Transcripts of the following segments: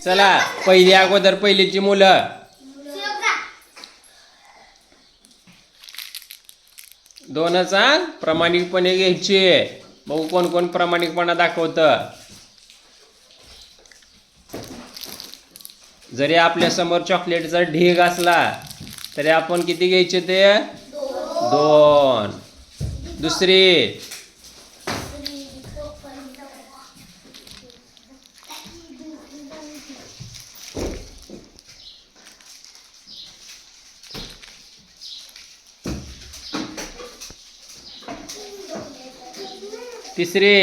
चला पहिलीची मुलं दोनच प्रामाणिकपणे घ्यायचे. बघू कोण कोण प्रामाणिकपणा दाखवतं. जरी आपल्या समोर चॉकलेटचा ढीग असला तरी आपण किती घ्यायचे ते 2. दुसरी तिसरी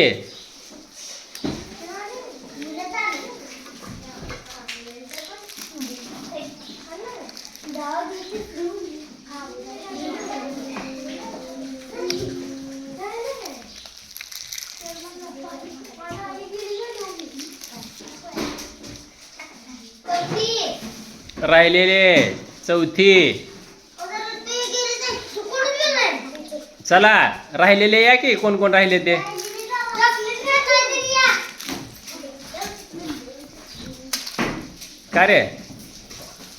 राहिलेले चौथी. चला राहिलेले या की कोण कोण राहिले ते. का रे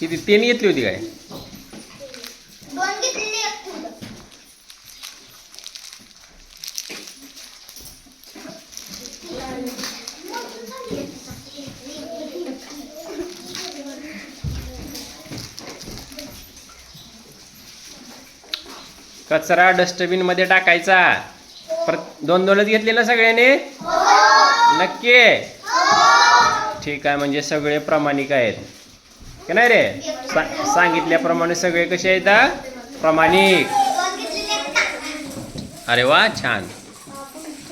किती 3 घेतली होती काय. कचरा डस्टबिन मध्ये टाकायचा. 2-2च घेतले ना सगळ्यांनी. नक्की ठीक आहे. म्हणजे सगळे प्रामाणिक आहेत की नाही रे. सांगितल्याप्रमाणे सगळे कसे आहेत प्रामाणिक. अरे वा छान.